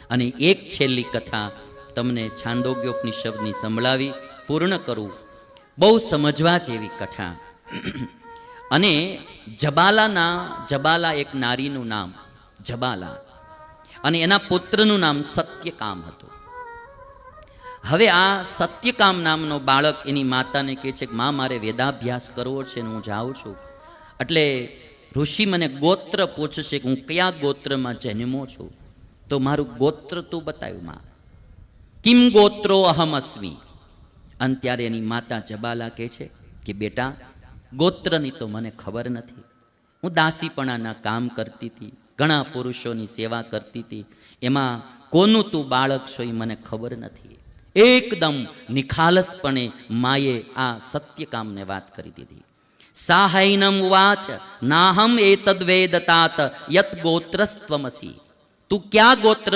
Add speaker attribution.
Speaker 1: અને એક છેલ્લી કથા તમને છાંદોગ્યોપનિષદની સંભળાવી પૂર્ણ કરું. બહુ સમજવા જેવી કથા. અને જબાલા એક નારીનું નામ જબાલા, અને એના પુત્રનું નામ સત્યકામ હતું. હવે આ સત્યકામ નામનો બાળક એની માતાને કહે છે કે માં, મારે વેદાભ્યાસ કરવો છે ને હું જાઉં છું. એટલે ઋષિ મને ગોત્ર પૂછશે કે હું કયા ગોત્રમાં જન્મો છું, તો મારું ગોત્ર તું બતાવ્યું માં. કિમ ગોત્રો અહમ અસ્મી. અને ત્યારે એની માતા જબાલા કહે છે કે બેટા, ગોત્રની તો મને ખબર નથી. હું દાસીપણાના કામ કરતી હતી, ઘણા પુરુષોની સેવા કરતી હતી, એમાં કોનું તું બાળક છો એ મને ખબર નથી. એકદમ નિખાલસપણે માએ આ સત્યકામને વાત કરી દીધી. સાહૈનમ વાચ નાહમ એતદ્ વેદતાત યત ગોત્રસ્ત્વમસી. તું ક્યાં ગોત્ર